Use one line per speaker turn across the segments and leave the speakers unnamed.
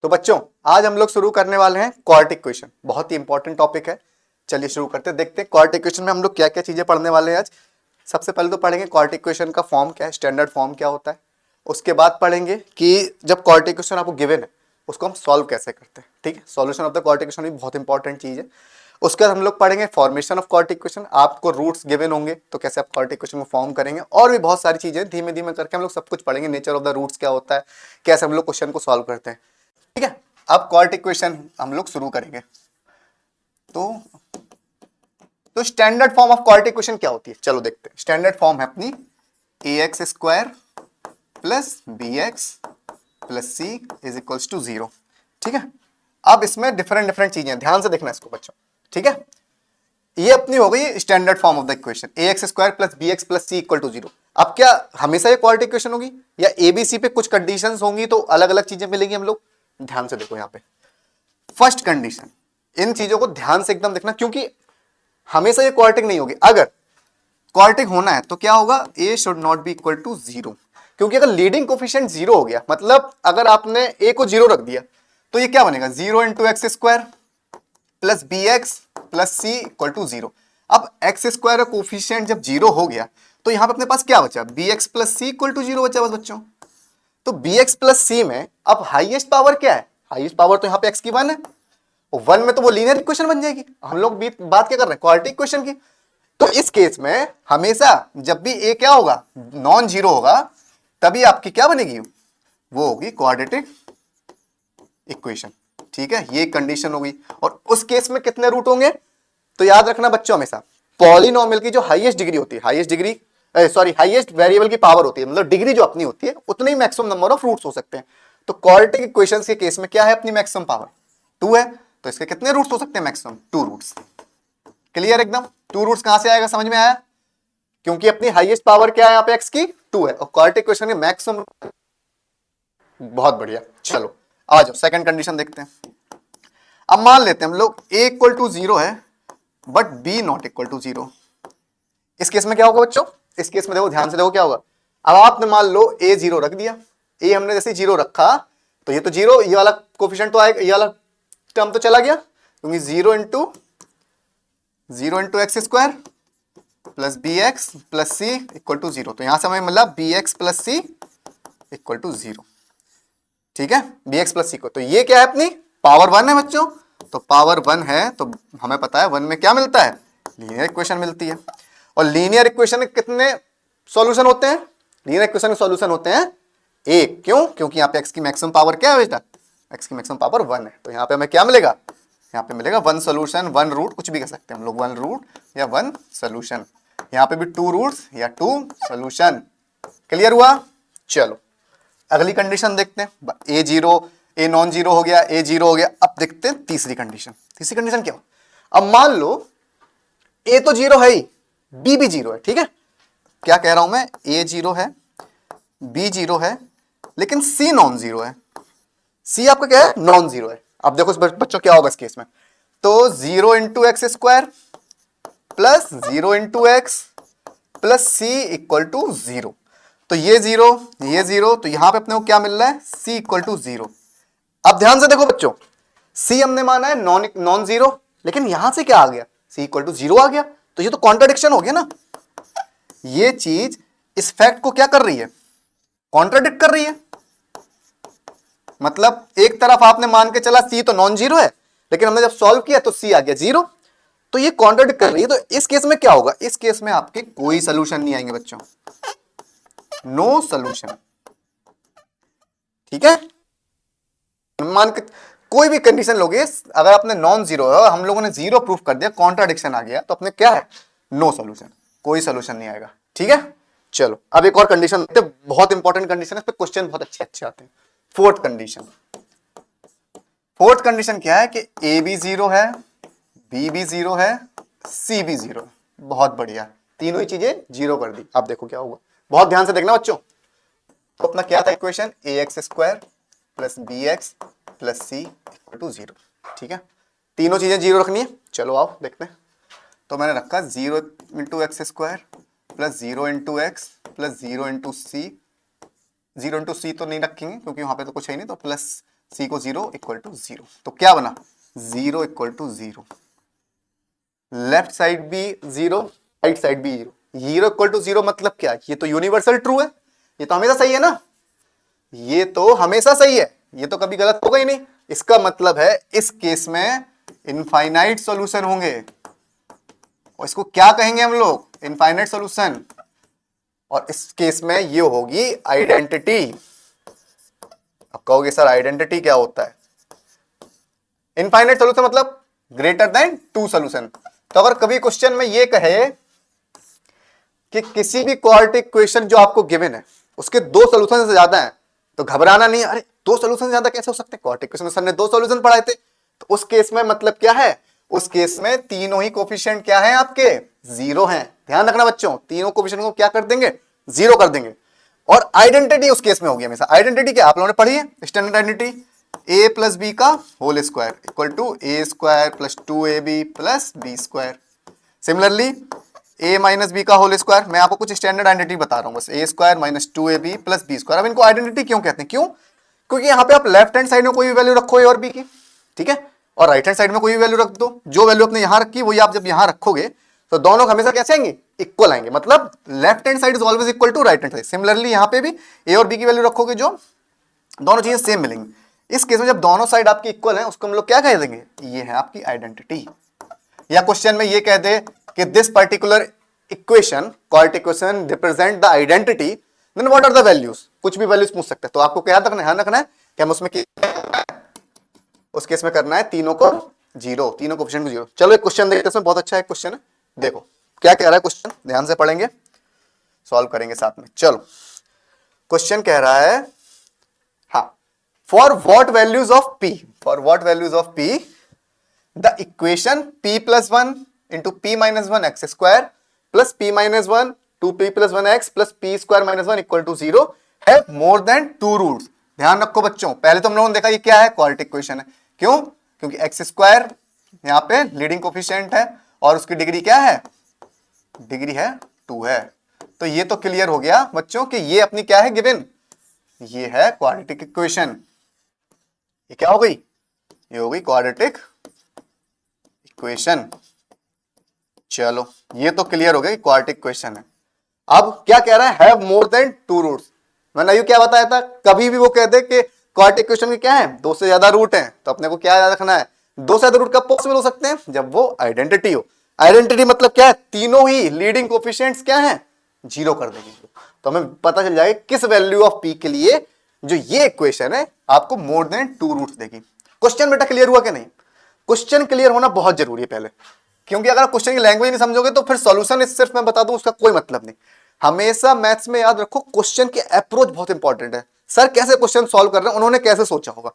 तो बच्चों आज हम लोग शुरू करने वाले हैं क्वाड्रेटिक इक्वेशन, बहुत ही इंपॉर्टेंट टॉपिक है। चलिए शुरू करते हैं, देखते हैं क्वाड्रेटिक इक्वेशन में हम लोग क्या क्या चीजें पढ़ने वाले हैं आज। सबसे पहले तो पढ़ेंगे क्वाड्रेटिक इक्वेशन का फॉर्म क्या है, स्टैंडर्ड फॉर्म क्या होता है। उसके बाद पढ़ेंगे कि जब क्वाड्रेटिक इक्वेशन आपको गिवन है उसको हम सॉल्व कैसे करते हैं। ठीक है, solution of the quadratic equation भी बहुत इंपॉर्टेंट चीज है। उसके बाद हम लोग पढ़ेंगे फॉर्मेशन ऑफ क्वाड्रेटिक इक्वेशन, आपको रूट्स गिवन होंगे तो कैसे आप क्वाड्रेटिक इक्वेशन को फॉर्म करेंगे, और भी बहुत सारी चीजें धीमे धीमे करके हम लोग सब कुछ पढ़ेंगे। नेचर ऑफ द रूट्स क्या होता है, कैसे हम लोग क्वेश्चन को सॉल्व करते हैं। ठीक है, अब क्वाड्रेटिक इक्वेशन हम लोग शुरू करेंगे। तो standard form of quadratic equation क्या होती है, चलो देखते हैं। स्टैंडर्ड फॉर्म है अपनी ax square plus bx plus c is equals to 0। ठीक है, अब इसमें डिफरेंट डिफरेंट चीजें, ध्यान से देखना इसको बच्चों। ठीक है, ये अपनी हो गई standard form of the equation ax square plus bx plus c equal to 0। अब क्या हमेशा ये क्वाड्रेटिक इक्वेशन होगी या abc पे कुछ कंडीशंस होंगी तो अलग अलग चीजें मिलेंगी हम लोग। ध्यान से देखो यहाँ पे फर्स्ट कंडीशन, इन चीजों को ध्यान से एकदम देखना, क्योंकि हमेशा ये क्वाड्रेटिक नहीं होगी। अगर क्वाड्रेटिक होना है तो क्या होगा, a should not be equal to 0, क्योंकि अगर लीडिंग कोफिशिएंट 0 हो गया, मतलब अगर आपने a को 0 रख दिया तो ये क्या बनेगा, 0 into x square plus B x plus C equal to 0। अब एक्स स्क्वायर का कोफिशिएंट जब 0 हो गया तो यहां पे अपने पास क्या बचा, b x plus C equal to 0 बचा बस बच्चों। तो बी एक्स प्लस सी में अब हाईएस्ट पावर क्या है, हाईएस्ट पावर तो यहाँ पे एक्स की 1 है, 1 में तो वो लीनियर इक्वेशन बन जाएगी। हम लोग बात क्या कर रहे हैं, क्वाड्रेटिक इक्वेशन की। तो इस केस में हमेशा जब भी ए क्या होगा, नॉन जीरो होगा, तभी आपकी क्या बनेगी, वो होगी क्वाड्रेटिक इक्वेशन। ठीक है, ये कंडीशन होगी। और उस केस में कितने रूट होंगे, तो याद रखना बच्चों हमेशा पॉलिनोमियल की जो हाईएस्ट डिग्री होती है, हाईएस्ट वेरिएबल की पावर होती है, मतलब डिग्री जो अपनी होती है, उतने ही मैक्सिमम नंबर ऑफ रूट्स हो सकते हैं। तो क्वाड्रेटिक इक्वेशंस के केस में क्या है, अपनी मैक्सिमम पावर 2 है, तो इसके कितने रूट्स हो सकते हैं, मैक्सिमम 2 रूट्स। क्लियर एकदम, 2 रूट्स कहां से आएगा, समझ में आया, क्योंकि अपनी हाईएस्ट पावर क्या है यहाँ पे एक्स की 2 है, और क्वाड्रेटिक इक्वेशन के मैक्सिमम। बहुत बढ़िया, चलो आ जाओ सेकंड कंडीशन देखते हैं। अब मान लेते हैं हम लोग a इक्वल टू 0 है but b not equal to 0। इस केस में क्या होगा बच्चों, इस केस में देखो ध्यान से देखो क्या होगा। अब आपने मान लो a 0 रख दिया, a हमने जैसे 0 रखा तो ये तो 0, ये वाला कोफिशिएंट तो आएगा, ये वाला टर्म तो चला गया, क्योंकि 0 into x square plus B x plus C equal to 0। तो यहां से हमें मिला b x plus C equal to 0। ठीक है, बी एक्स प्लस सी को, तो ये क्या है, अपनी पावर 1 है बच्चों। तो पावर 1 है तो हमें पता है 1 में क्या मिलता है, लीनियर इक्वेशन मिलती है। और लीनियर इक्वेशन के कितने सॉल्यूशन होते हैं, लीनियर इक्वेशन के सॉल्यूशन होते हैं एक। क्यों, क्योंकि यहाँ पे एक्स की मैक्सिमम पावर क्या है बेटा, एक्स की मैक्सिमम पावर 1 है। तो यहाँ पे हमें क्या मिलेगा, यहाँ पे मिलेगा 1 सोल्यूशन, 1 रूट, कुछ भी कह सकते हैं हम लोग, 1 रूट या 1 सोल्यूशन। यहाँ पे भी 2 रूट्स या 2 सोल्यूशन। क्लियर हुआ, चलो अगली कंडीशन देखते हैं। ए 0, ए नॉन जीरो हो गया, ए 0 हो गया। अब देखते हैं तीसरी कंडीशन। तीसरी कंडीशन क्या हो, अब मान लो ए तो 0 है ही, बी भी 0 है। ठीक है, क्या कह रहा हूं मैं, ए 0 है, बी 0 है, लेकिन सी नॉन जीरो है। सी आपका क्या है, नॉन जीरो है। अब देखो बच्चों क्या होगा इस केस में, तो 0 into x square plus 0 into x plus C equal to 0। तो ये 0, तो यहां पे अपने को क्या मिल रहा है, c इक्वल टू 0। अब ध्यान से देखो बच्चों, c हमने माना है नॉन जीरो, लेकिन यहां से क्या आ गया, c इक्वल टू 0 आ गया। तो ये तो कॉन्ट्राडिक्शन हो गया ना, ये चीज इस फैक्ट को क्या कर रही है, कॉन्ट्राडिक्ट कर रही है। मतलब एक तरफ आपने मान के चला c तो नॉन जीरो है, लेकिन हमने जब सॉल्व किया तो c आ गया 0, तो ये कॉन्ट्राडिक्ट कर रही है। तो इस केस में क्या होगा, इस केस में आपके कोई सोल्यूशन नहीं आएंगे बच्चों, नो सोल्यूशन। ठीक है, मान के कोई भी कंडीशन लोगे, अगर आपने नॉन जीरो है, हम लोगों ने 0 प्रूफ कर दिया, कॉन्ट्राडिक्शन आ गया, तो अपने क्या है, नो सोल्यूशन, कोई सोल्यूशन नहीं आएगा। ठीक है, चलो अब एक और कंडीशन देखते हैं, बहुत इंपॉर्टेंट कंडीशन है, इस पे क्वेश्चन बहुत अच्छे आते हैं। फोर्थ कंडीशन, फोर्थ कंडीशन क्या है कि ए भी 0 है, बी भी 0 है, सी भी 0 है। बहुत बढ़िया, तीनों ही चीजें 0 कर दी। अब देखो क्या होगा, बहुत ध्यान से देखना बच्चों। तो अपना क्या था equation, a x square plus B x plus C equal to 0। ठीक है, तीनों चीजें 0 रखनी है। चलो आओ देखते हैं। तो मैंने रखा 0 into x square plus 0 into x plus 0 into C. 0 into C तो नहीं रखेंगे क्योंकि वहां पे तो कुछ है नहीं, तो प्लस c को 0 इक्वल टू 0। तो क्या बना 0 इक्वल टू 0, लेफ्ट साइड भी 0, राइट साइड भी 0। 0 इक्वल टू 0 मतलब क्या, ये तो यूनिवर्सल ट्रू है, ये तो हमेशा सही है ना, ये तो हमेशा सही है, ये तो कभी गलत होगा ही नहीं। इसका मतलब है इस केस में इनफाइनाइट सॉल्यूशन होंगे, और इसको क्या कहेंगे हम लोग, इनफाइनाइट सॉल्यूशन। और इस केस में ये होगी आइडेंटिटी। अब कहोगे सर आइडेंटिटी क्या होता है, इनफाइनाइट सॉल्यूशन मतलब ग्रेटर देन 2 सॉल्यूशन। तो अगर कभी क्वेश्चन में ये कहे कि किसी भी क्वाड्रेटिक इक्वेशन जो आपको गिवन है उसके 2 सॉल्यूशन से ज्यादा हैं, तो घबराना नहीं, अरे 2 सॉल्यूशन से ज्यादा कैसे हो सकते हैं, क्वाड्रेटिक इक्वेशन सर ने 2 सॉल्यूशन पढ़ाए थे। तो उस केस में मतलब क्या है, उस केस में तीनों ही कोफिशिएंट क्या है आपके 0 हैं। ध्यान रखना बच्चों, तीनों कोफिशिएंट को क्या कर देंगे 0 कर देंगे। और आइडेंटिटी उस केस में होगी हमेशा, आइडेंटिटी क्या आप लोगों ने पढ़ी है standard identity, a plus B का whole square equal to A square plus 2ab plus B square. Similarly a minus B का होल स्क्वायर, मैं आपको कुछ स्टैंडर्ड आइडेंटिटी बता रहा हूं बस, A square minus 2ab plus B square. अब इनको आइडेंटिटी क्यों कहते हैं, क्यों, क्योंकि यहाँ पे आप लेफ्ट हैंड साइड में कोई भी वैल्यू रखो ए और बी की, ठीक है, और राइट हैंड साइड में कोई भी वैल्यू रख दो, जो वैल्यू आपने यहां रखी वही आप जब यहां रखोगे तो दोनों हमेशा कैसे आएंगे, इक्वल आएंगे, मतलब left hand side is always equal to right hand side. Similarly यहाँ पे भी ए और बी की वैल्यू रखोगे जो दोनों चीजें सेम मिलेंगी। इस केस में जब दोनों साइड आपकी इक्वल है उसको हम लोग क्या कह देंगे, ये है आपकी आइडेंटिटी। या क्वेश्चन में ये कह दे कि this particular equation quadratic equation represent the identity, then what are the values, कुछ भी वैल्यूज पूछ सकते हैं। तो आपको क्या ध्यान रखना है कि हम उसमें उस केस में करना है तीनों को 0, तीनों कोफिशिएंट को 0। चलो एक क्वेश्चन देखते हैं, इसमें बहुत अच्छा एक क्वेश्चन है, देखो क्या कह रहा है क्वेश्चन, ध्यान से पढ़ेंगे सॉल्व करेंगे साथ में। चलो क्वेश्चन कह रहा है, हाँ, for what values of p, for what values of p the equation p plus 1 into p minus 1 x square plus p minus 1 2p plus 1 x plus p square minus 1 equal to 0 है more than 2 roots. ध्यान रखो बच्चों, पहले तो हम लोगों ने देखा ये क्या है, क्वाड्रेटिक इक्वेशन है। क्यों, क्योंकि एक्स स्क्वायर यहाँ पे लीडिंग कोफिशिएंट है और उसकी डिग्री क्या है, डिग्री है 2 है। तो ये तो क्लियर हो गया बच्चों कि ये अपनी क्या है गिवन, ये है क्वाड्रेटिक इक्वेशन। ये क्या हो गई, ये हो गई क्वाड्रेटिक इक्वेशन। चलो ये तो क्लियर हो गया कि क्वाड्रेटिक इक्वेशन है। अब क्या कह रहा है, हैव मोर देन 2 रूट्स। मैंने ये क्या बताया था, कभी भी वो कहते कि क्वाड्रेटिक इक्वेशन के क्या है 2 से ज्यादा रूट हैं, तो अपने को क्या याद रखना है, 2 से ज्यादा रूट कब पॉसिबल हो सकते हैं, जब वो आइडेंटिटी हो। आइडेंटिटी मतलब क्या है, तीनों ही लीडिंग कोफिशिएंट्स क्या हैं 0 कर देंगे, तो हमें पता चल जाएगा किस वैल्यू ऑफ p के लिए जो ये इक्वेशन है आपको मोर देन 2 रूट्स देगी। क्वेश्चन बेटा क्लियर हुआ कि नहीं, क्वेश्चन क्लियर होना बहुत जरूरी है पहले, क्योंकि अगर क्वेश्चन की लैंग्वेज नहीं समझोगे तो फिर सॉल्यूशन सिर्फ मैं बता दूं उसका कोई मतलब नहीं। हमेशा मैथ्स में याद रखो क्वेश्चन की अप्रोच बहुत इंपॉर्टेंट है, सर कैसे क्वेश्चन सॉल्व कर रहे हैं, उन्होंने कैसे सोचा होगा,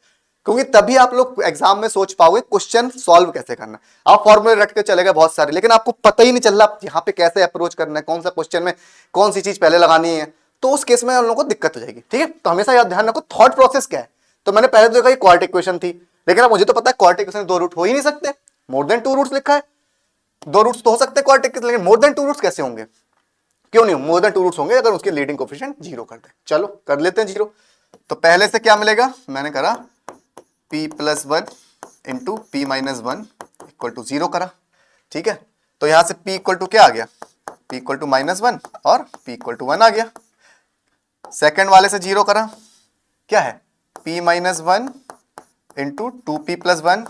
क्योंकि तभी आप लोग एग्जाम में सोच पाओगे क्वेश्चन सॉल्व कैसे करना। आप फॉर्मूले रट के चलेगा बहुत सारे, लेकिन आपको पता ही नहीं चल रहा यहाँ पे कैसे अप्रोच करना है, कौन सा क्वेश्चन में कौन सी चीज पहले लगानी है, तो उस केस में उन लोगों को दिक्कत हो जाएगी। ठीक है, तो हमेशा याद ध्यान रखो थॉट प्रोसेस क्या है। तो मैंने पहले तो देखा क्वाड्रेटिक इक्वेशन थी, लेकिन अब मुझे तो पता है क्वाड्रेटिक इक्वेशन 2 रूट हो ही नहीं सकते, मोर देन 2 रूट्स लिखा है, 2 रूट्स तो हो सकते हैं क्वाड्रेटिक, लेकिन मोर देन 2 रूट्स कैसे होंगे, क्यों नहीं, मोर देन 2 रूट्स होंगे अगर उसके लीडिंग कोफिशिएंट 0 कर दे। चलो कर लेते हैं 0। तो पहले से क्या मिलेगा, मैंने करा p plus 1 into p minus 1 equal to 0 करा, ठीक है। तो यहां से p इक्वल टू क्या आ गया, p इक्वल टू माइनस 1 और p इक्वल टू 1 आ गया। सेकेंड वाले से 0 करा, क्या है p minus 1 into 2p plus 1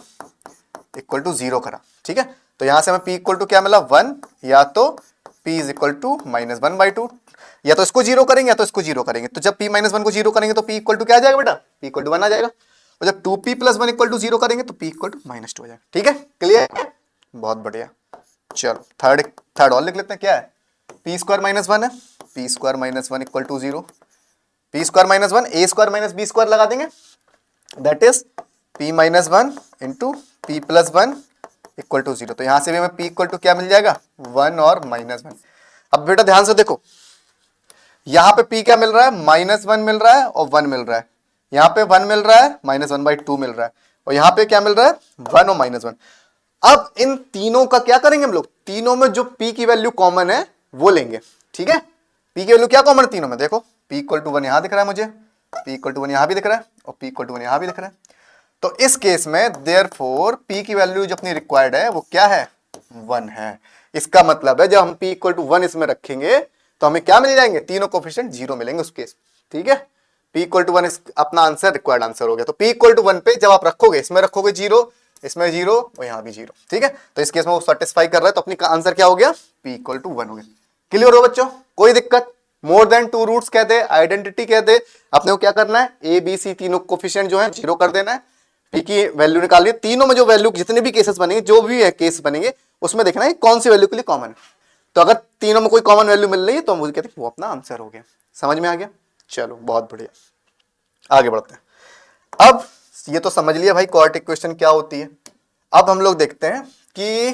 equal to 0 करा, ठीक है। तो यहां से हमें p इक्वल टू क्या मिला 1, या तो p is equal to minus 1/2, या तो इसको 0 करेंगे या तो इसको 0 करेंगे। तो जब p माइनस 1 को 0 करेंगे तो p इक्वल टू क्या आ जाएगा बेटा, p इक्वल टू 1 आ जाएगा। और जब 2p प्लस 1 इक्वल टू 0 करेंगे तो p इक्वल टू माइनस 2 आ जाएगा। ठीक है, क्लियर है, बहुत बढ़िया। चलो थर्ड और लिख लेते हैं, क्या है p स्क्वायर माइनस 1 है, p square minus 1 equal to 0, p square minus 1 a square minus b square लगा देंगे, that is p minus 1 into p plus 1 equal to 0। तो यहां से भी हमें p इक्वल टू क्या मिल जाएगा 1 और माइनस 1। अब बेटा ध्यान से देखो, यहां पे p क्या मिल रहा है, माइनस 1 मिल रहा है और 1 मिल रहा है, यहां पे 1 मिल रहा है माइनस 1/2 मिल रहा है, और यहां पे क्या मिल रहा है 1 और माइनस 1। अब इन तीनों का क्या करेंगे हम लोग, तीनों में जो p की वैल्यू कॉमन है वो लेंगे, ठीक है। p की वैल्यू क्या कॉमन है तीनों में, देखो p इक्वल टू 1 यहां दिख रहा है मुझे, p इक्वल टू 1 यहां भी दिख रहा है और p इक्वल टू 1 यहां भी दिख रहा है। तो इस केस में देयरफॉर p की वैल्यू जो अपनी रिक्वायर्ड है वो क्या है, 1 है। इसका मतलब है जब हम p इक्वल टू 1 इसमें रखेंगे तो हमें क्या मिल जाएंगे, तीनों कोफिशिएंट 0 मिलेंगे उस केस। ठीक है, p इक्वल टू 1 अपना आंसर, रिक्वायर्ड आंसर हो गया। तो p इक्वल टू 1 पे जब आप रखोगे, इसमें रखोगे 0, इसमें 0 और यहां भी 0। ठीक है, तो इस केस में वो सेटिस्फाई कर रहा है, तो अपनी आंसर क्या हो गया, p इक्वल टू 1 हो गया। क्लियर हो बच्चों, कोई दिक्कत? मोर देन 2 रूट्स कहते हैं, आइडेंटिटी कहते हैं। अपने को क्या करना है, ए बी सी तीनों कोफिशिएंट जो है 0 कर देना है, p की वैल्यू निकालिए। तीनों में जो वैल्यू, जितने भी केसेस बनेंगे, जो भी है केस बनेंगे, उसमें देखना है कौन सी वैल्यू के लिए कॉमन है। तो अगर तीनों में कोई कॉमन वैल्यू मिल रही है तो हम मुझे कहते हैं वो अपना आंसर हो गया। समझ में आ गया? चलो बहुत बढ़िया, आगे बढ़ते हैं। अब ये तो समझ लिया भाई क्वाड्रेटिक इक्वेशन क्या होती है। अब हम लोग देखते हैं कि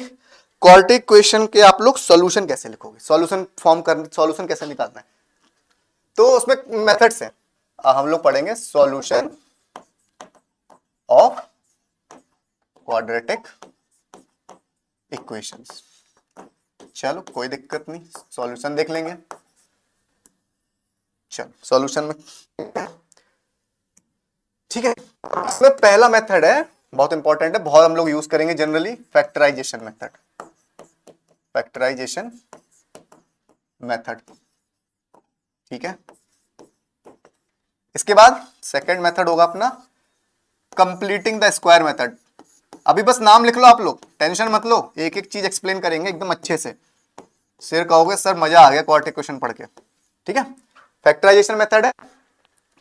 क्वाड्रेटिक इक्वेशन के आप लोग सॉल्यूशन कैसे लिखोगे, सॉल्यूशन कैसे निकालना है। तो उसमें मेथड्स हैं, हम लोग पढ़ेंगे सॉल्यूशन ऑफ क्वाड्रेटिक इक्वेशंस। चलो कोई दिक्कत नहीं, सॉल्यूशन देख लेंगे। चलो सॉल्यूशन में, ठीक है, इसमें पहला मेथड है, बहुत इंपॉर्टेंट है, बहुत हम लोग यूज करेंगे generally, factorisation method. Factorisation method, ठीक है। इसके बाद सेकंड मेथड होगा अपना कंप्लीटिंग द स्क्वायर मेथड। अभी बस नाम लिख लो आप लोग, टेंशन मत लो, एक एक चीज एक्सप्लेन करेंगे एकदम अच्छे से, फिर कहोगे सर मजा आ गया क्वाड्रेटिक इक्वेशन पढ़ के। ठीक है, फैक्टराइजेशन मेथड है,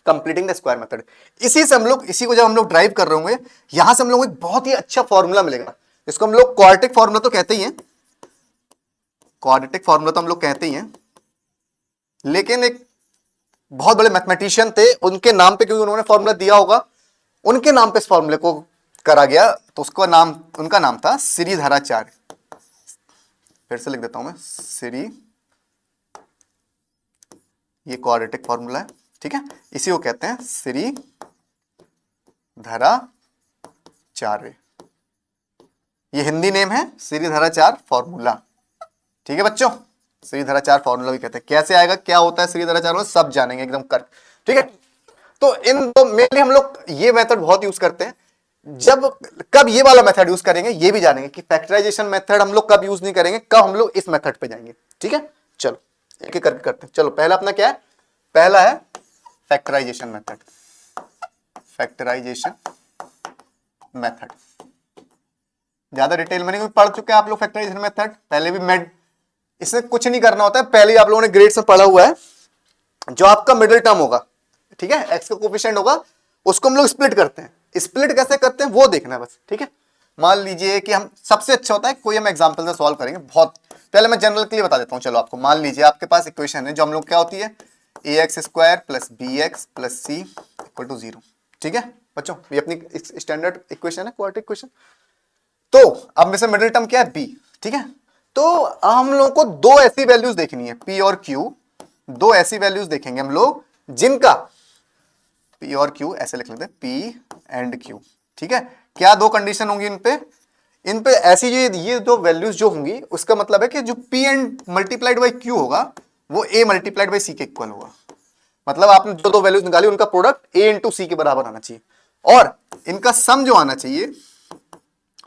कंप्लीटिंग द स्क्वायर मेथड। इसी को जब हम लोग ड्राइव कर रहे होंगे, यहां से हम लोग एक बहुत ही अच्छा फॉर्मूला मिलेगा। इसको हम लोग क्वाड्रेटिक फॉर्मूला तो कहते ही हैं, क्वाड्रेटिक फॉर्मूला तो हम लोग कहते ही हैं, लेकिन एक बहुत बड़े मैथमेटिशियन थे, उनके नाम पे क्योंकि उन्होंने फॉर्मूला दिया होगा, उनके नाम पे इस फॉर्मूले को करा गया, तो उसका नाम, उनका नाम था श्रीधराचार्य। फिर से लिख देता हूं मैं, श्री, ये क्वाड्रेटिक फॉर्मूला है, ठीक है, इसी को कहते हैं श्रीधराचार्य। ये हिंदी नेम है, श्रीधराचार्य फॉर्मूला। ठीक है बच्चों, श्रीधराचार्य फॉर्मूला भी कहते हैं। कैसे आएगा, क्या होता है श्रीधराचार्य, सब जानेंगे एकदम कर। ठीक है, तो इन दो मेनली हम लोग ये मेथड बहुत यूज करते हैं। जब कब ये वाला मेथड यूज करेंगे ये भी जानेंगे कि फैक्टराइजेशन मेथड हम लोग कब यूज नहीं करेंगे, कब हम लोग इस मेथड पे जाएंगे। ठीक है, चलो एक एक करके करते हैं। चलो पहला अपना क्या है, पहला है फैक्टराइजेशन मेथड। फैक्टराइजेशन मेथड ज्यादा डिटेल में नहीं पढ़ चुके हैं आप लोग फैक्टराइजेशन मेथड, पहले भी मैं, इसमें कुछ नहीं करना होता है, पहले ही आप लोगों ने ग्रेड्स में पढ़ा हुआ है। जो आपका मिडिल टर्म होगा, ठीक है, एक्स का कोफिशिएंट होगा, उसको हम लोग स्प्लिट करते हैं। स्प्लिट कैसे करते हैं वो देखना है बस। ठीक है, मान लीजिए कि हम, सबसे अच्छा होता है कोई हम एग्जांपल से सॉल्व करेंगे। बहुत पहले मैं जनरल के लिए बता देता हूं। चलो आपको, मान लीजिए आपके पास इक्वेशन है जो हम लोग क्या होती है, ax² plus bx plus c equal to 0। ठीक है बच्चों, ये अपनी स्टैंडर्ड इक्वेशन है, क्वाड्रेटिक इक्वेशन। तो अब में से मिडिल टर्म क्या है, b। ठीक है, तो हम लोग को दो ऐसी वैल्यूज देखनी है, p और q। दो ऐसी वैल्यूज देखेंगे हम लोग जिनका, P और Q ऐसे लिख लेते हैं, P एंड Q। ठीक है, क्या दो कंडीशन होंगी इन पे ऐसी, ये दो वैल्यूज जो होंगी, उसका मतलब है कि जो P and multiplied by Q होगा वो A मल्टीप्लाइड बाई C के इक्वल होगा। मतलब आपने जो दो वैल्यूज निकाली उनका प्रोडक्ट A इंटू C के बराबर आना चाहिए, और इनका सम जो आना चाहिए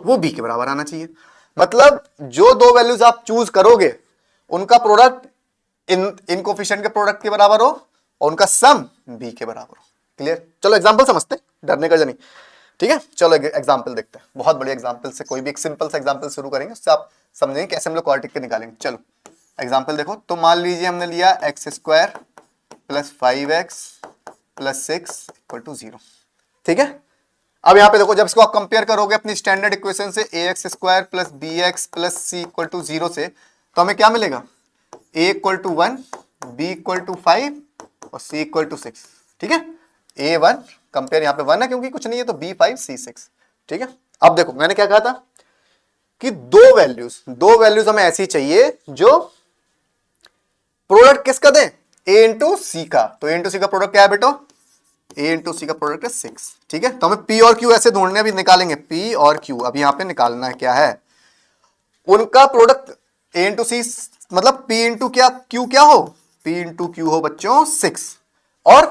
वो B के बराबर आना चाहिए। मतलब जो दो वैल्यूज आप चूज करोगे उनका प्रोडक्ट इन कोफिशिएंट के प्रोडक्ट के बराबर हो और उनका सम B के बराबर हो। क्लियर? चलो एग्जांपल समझते हैं, डरने का नहीं। ठीक है, चलो एग्जांपल देखते हैं। बहुत बड़े एग्जांपल से, कोई भी एक सिंपल सा एग्जांपल शुरू करेंगे, उससे आप समझेंगे कैसे हम लोग क्वाड्रेटिक के निकालेंगे। चलो एग्जांपल देखो, तो मान लीजिए हमने लिया x² plus 5x plus 6 equal to 0। ठीक है, अब यहां पे देखो, जब इसको आप कंपेयर करोगे अपनी स्टैंडर्ड इक्वेशन से ax² plus bx plus c equal to 0 से, तो हमें क्या मिलेगा, a equal to 1, b equal to 5 और c इक्वल टू 6। ठीक है, a1 कंपेयर, यहां पे 1 है क्योंकि कुछ नहीं है, तो b5 c6। ठीक है, अब देखो मैंने क्या कहा था कि दो वैल्यूज हमें ऐसी चाहिए जो प्रोडक्ट किसका दे, a इंटू सी का। तो a इंटू सी का प्रोडक्ट क्या है बेटो, a इंटू सी का प्रोडक्ट है 6। ठीक है, तो हमें p और q ऐसे ढूंढने, अभी निकालेंगे p और q। अब यहां पे निकालना है क्या है, उनका प्रोडक्ट a इंटू सी, मतलब p इंटू क्या q क्या हो, p इंटू q हो बच्चों 6, और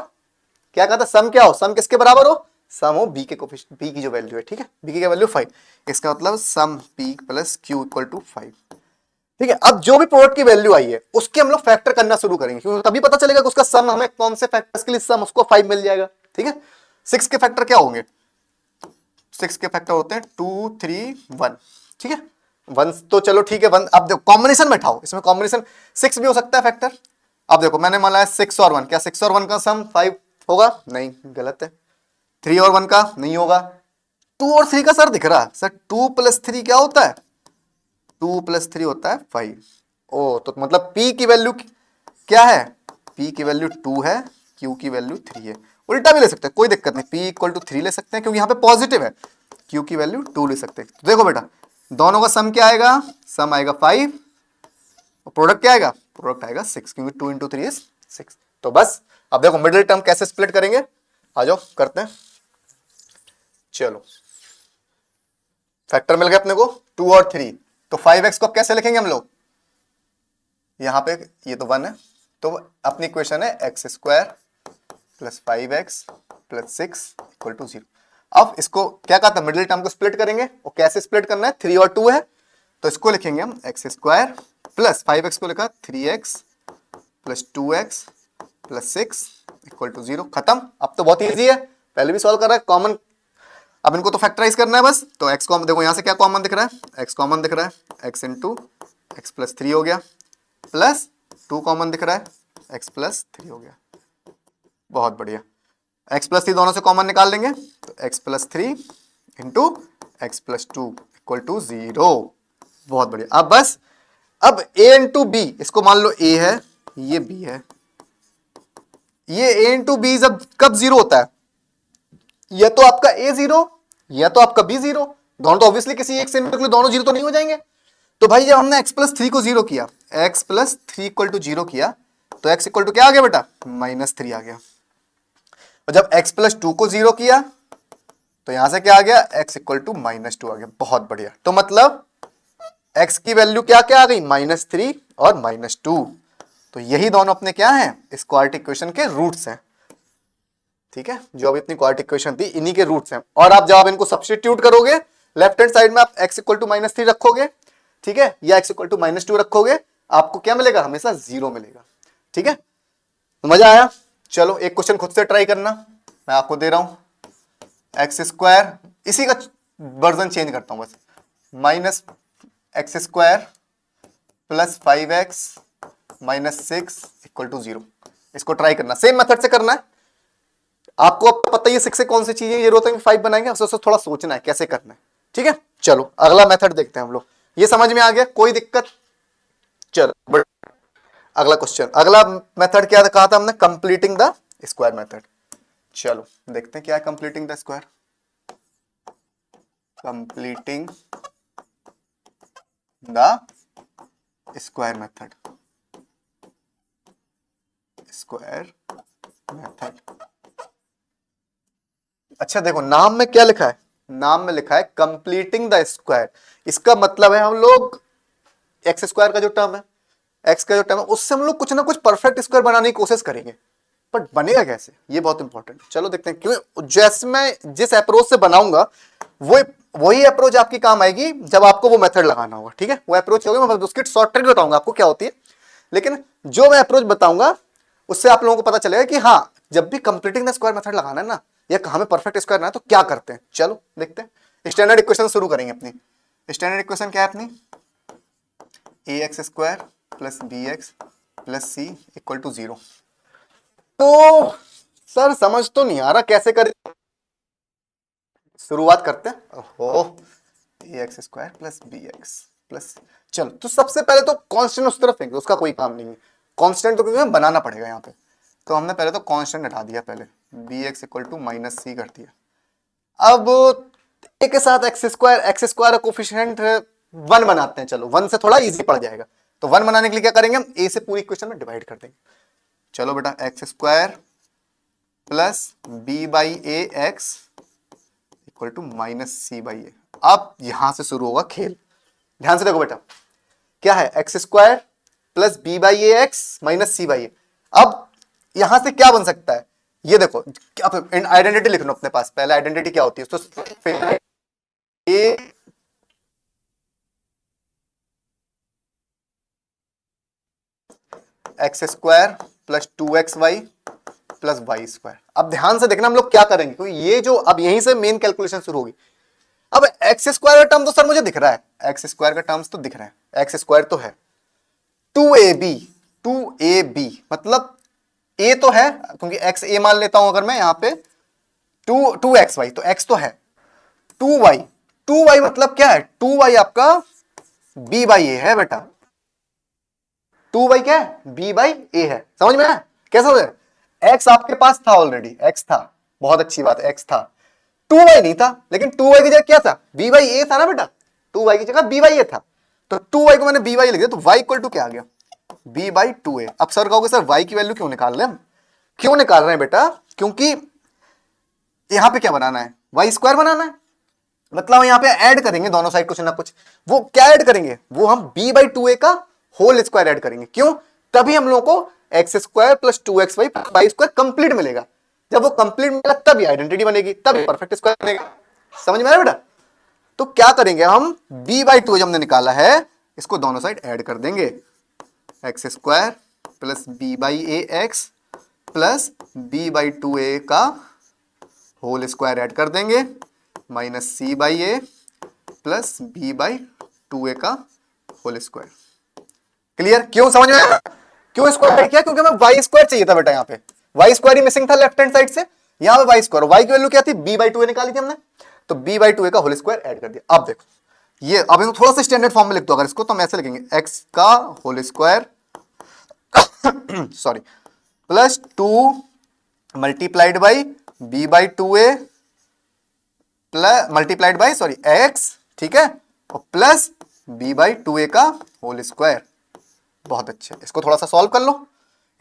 क्या कहता, सम क्या हो, सम किसके बराबर हो, सम हो बी के कोफिशिएंट, बी की जो वैल्यू है, ठीक है, बी की क्या वैल्यू 5, इसका मतलब sum P plus Q equal to 5, ठीक है। अब जो भी प्रोडक्ट की वैल्यू आई है उसके हम लोग फैक्टर करना शुरू करेंगे, क्योंकि तभी पता चलेगा कि उसका सम हमें कौन से फैक्टर्स के लिए सम उसको 5 मिल जाएगा, ठीक है। 6 के फैक्टर क्या होंगे, 6 के फैक्टर होते हैं 2 3 1, ठीक है। 1 तो चलो ठीक है, 1 अब देखो कॉम्बिनेशन में उठाओ, इसमें कॉम्बिनेशन 6 भी हो सकता है फैक्टर। अब देखो मैंने माना है 6 और 1, क्या 6 और 1 का सम 5 होगा, नहीं गलत है। 3 और 1 का नहीं होगा, 2 और 3 का सर दिख रहा है सर, 2 प्लस 3 क्या होता है, 2 प्लस 3 होता है 5। ओ तो मतलब P की वैल्यू क्या है, P की वैल्यू 2 है, Q की वैल्यू 3 है। उल्टा भी ले सकते हैं, कोई दिक्कत नहीं, P इक्वल टू 3 ले सकते हैं क्योंकि यहाँ पे पॉजिटिव है, Q की वैल्यू 2 ले सकते हैं। तो देखो बेटा दोनों का सम क्या आएगा, सम आएगा 5 और प्रोडक्ट क्या आएगा, प्रोडक्ट आएगा 6, क्योंकि 2 इंटू 3 इज 6। तो बस अब देखो मिडिल टर्म कैसे स्प्लिट करेंगे, आ जाओ करते हैं। चलो फैक्टर मिल गया अपने को 2 और 3, तो 5x को अब कैसे लिखेंगे हम लोग, यहां पे ये तो 1 है, तो अपनी इक्वेशन है x square plus 5x plus 6 equal to 0। अब इसको क्या कहा था, मिडिल टर्म को स्प्लिट करेंगे, और कैसे स्प्लिट करना है, 3 और 2 है, तो इसको लिखेंगे हम एक्स स्क्वायर प्लस 5x को लिखा 3x plus 2x plus 6 equal to 0, खत्म। अब तो बहुत ईजी है, पहले भी सॉल्व कर रहा है, कॉमन, अब इनको तो फैक्टराइज करना है बस। तो x कॉमन, देखो यहां से क्या कॉमन दिख रहा है, x कॉमन दिख रहा है, x इंटू एक्स प्लस 3 हो गया, प्लस 2 कॉमन दिख रहा है, x प्लस 3 हो गया, बहुत बढ़िया। x प्लस 3 दोनों से कॉमन निकाल लेंगे, तो x plus 3 into x plus 2 equal to 0, बहुत बढ़िया। अब बस अब a इंटू बी, इसको मान लो a है, ये b है, ये a इंटू बी जब कब 0 होता है, या तो आपका a 0 या तो आपका b 0, दोनों तो ऑब्वियसली किसी एक से के लिए दोनों 0 तो नहीं हो जाएंगे। तो भाई जब हमने x प्लस 3 को 0 किया, x प्लस 3 इक्वल टू 0 किया, तो x इक्वल टू क्या आ गया बेटा, -3 आ गया। और जब x प्लस 2 को 0 किया, तो यहां से क्या आ गया, x इक्वल टू -2 आ गया, बहुत बढ़िया। तो मतलब x की वैल्यू क्या क्या आ गई, -3 और -2, तो यही दोनों अपने क्या हैं, इस क्वाड्रेटिक इक्वेशन के रूट्स हैं, ठीक है। जो अभी अपनी क्वाड्रेटिक इक्वेशन थी इन्हीं के रूट्स हैं। और आप जब आप इनको सब्स्टिट्यूट करोगे, लेफ्ट हैंड साइड में आप x इक्वल टू -3 रखोगे, ठीक है, या x इक्वल टू -2 रखोगे, आपको क्या मिलेगा, हमेशा 0 मिलेगा, ठीक है। तो मजा आया। चलो एक क्वेश्चन खुद से ट्राई करना, मैं आपको दे रहा हूं एक्स स्क्वायर, इसी का वर्जन चेंज करता हूं बस, minus x square plus 5x minus 6 equal to 0, इसको ट्राई करना, सेम मेथड से करना है। आपको पता ही 6 से कौन सी चीजें जरूरत है 5 बनाएंगे, उससे थोड़ा सोचना है कैसे करना है, ठीक है। चलो अगला मेथड देखते हैं हम लोग, ये समझ में आ गया, कोई दिक्कत। चलो अगला क्वेश्चन, अगला मेथड क्या कहा था हमने, कंप्लीटिंग द स्क्वायर मेथड। चलो देखते हैं क्या है completing the square, completing the square method, square method. अच्छा देखो नाम में क्या लिखा है, नाम में लिखा है कंप्लीटिंग द स्क्वायर, इसका मतलब है हम लोग एक्स स्क्वायर का जो टर्म है, एक्स का जो टर्म है, उससे हम लोग कुछ ना कुछ परफेक्ट स्क्वायर बनाने की कोशिश करेंगे, बट बनेगा कैसे, ये बहुत इंपॉर्टेंट। चलो देखते हैं, क्यों जैसे मैं जिस अप्रोच से बनाऊंगा वो वही अप्रोच आपकी काम आएगी जब आपको वो मेथड लगाना होगा, ठीक है। वो अप्रोच क्या होगी, मैं उसकी शॉर्ट ट्रिक बताऊंगा आपको क्या होती है, लेकिन जो मैं अप्रोच बताऊंगा उससे आप लोगों को पता चलेगा कि हाँ जब भी कंप्लीटिंग द स्क्वायर मेथड लगाना है ना, या हमें परफेक्ट स्क्वायर ना है तो क्या करते हैं। चलो देखते हैं, स्टैंडर्ड इक्वेशन शुरू करेंगे अपनी। स्टैंडर्ड इक्वेशन क्या है अपनी, A x square plus B x plus C equal to 0। तो सर समझ तो नहीं आ रहा कैसे करें, शुरुआत करते हैं। ओहो, A x square plus B x plus, चलो तो सबसे पहले तो कांस्टेंट उस तरफ फेंक, उसका कोई काम नहीं है, कांस्टेंट तो क्योंकि बनाना पड़ेगा यहाँ पे, तो हमने पहले तो कांस्टेंट हटा दिया, पहले b x equal to -c कर दिया। अब ए के साथ एक्स स्क्वायर का कोफिशिएंट 1 बनाते हैं, चलो 1 से थोड़ा इजी पड़ जाएगा, तो 1 बनाने के लिए क्या करेंगे हम, ए से पूरी इक्वेशन में डिवाइड कर देंगे। चलो बेटा X square plus B by A X equal to -c by A. अब यहां से शुरू होगा खेल, ध्यान से देखो बेटा, क्या है x square plus B by A X minus C by A. अब यहां से क्या बन सकता है, ये देखो, अब आइडेंटिटी लिख लो अपने पास, पहले आइडेंटिटी क्या होती है तो A x square plus 2xy plus Y square. अब ध्यान से देखना हम लोग क्या करेंगे, क्योंकि ये जो अब यहीं से मेन कैलकुलेशन शुरू होगी। अब एक्स स्क्वायर का टर्म तो सर मुझे दिख रहा है, एक्स स्क्वायर का टर्म्स तो दिख रहा है, एक्स स्क्वायर तो है, 2ab 2ab मतलब a तो है, क्योंकि x a मान लेता हूं अगर मैं यहां पे 2xy, तो x तो है, 2y 2y मतलब क्या है, 2y आपका b बाई ए है बेटा, 2y क्या है, b बाई ए है। समझ में आया कैसे हो, x आपके पास था ऑलरेडी, x था, बहुत अच्छी बात है, x था, 2y नहीं था, लेकिन 2y की जगह क्या था, b बाई ए था ना बेटा, 2y की जगह b बाई ए था, तो 2y को मैंने b बाई लिख दिया, तो y इक्वल टू क्या आ गया, b बाई 2a। अब सर कहोगे सर y की वैल्यू क्यों निकाल रहे हैं हम, क्यों निकाल रहे हैं बेटा, क्योंकि यहां पे क्या बनाना है, वाई स्क्वायर बनाना है, मतलब यहां पे ऐड करेंगे दोनों साइड कुछ ना कुछ, वो क्या ऐड करेंगे, वो हम b बाई 2a का होल स्क्वायर ऐड करेंगे, क्यों, तभी हम लोगों को x square plus 2xy y square complete मिलेगा, जब वो कंप्लीट मिलेगा तभी आइडेंटिटी बनेगी, तभी परफेक्ट स्क्वायर बनेगा। समझ में आया बेटा, तो क्या करेंगे हम, b बाई 2 हमने निकाला है, इसको दोनों साइड ऐड कर देंगे, x square plus B by A x plus B by 2a का होल स्क्वायर ऐड कर देंगे, minus C by a plus B by 2a का होल स्क्वायर। क्लियर, क्यों समझ में आया, क्यों स्क्वायर ऐड किया, क्योंकि हमें वाई स्क्वायर चाहिए था बेटा, यहाँ पे वाई स्क्वायर ही मिसिंग था लेफ्ट हैंड साइड से, यहाँ पे वाई स्क्वायर, वाई की वैल्यू क्या थी, बी बाई 2a निकाली थी हमने, तो बी बाई 2a का होल स्क्वायर ऐड कर दिया। अब देखो ये, अब इसको थोड़ा सा स्टैंडर्ड फॉर्म में लिख दो अगर इसको, तो हम ऐसे लिखेंगे, एक्स का whole square sorry plus 2 multiplied by b by 2a plus multiplied by sorry x, ठीक है, और प्लस बी बाई 2a का होल स्क्वायर। बहुत अच्छे, इसको थोड़ा सा सॉल्व कर लो,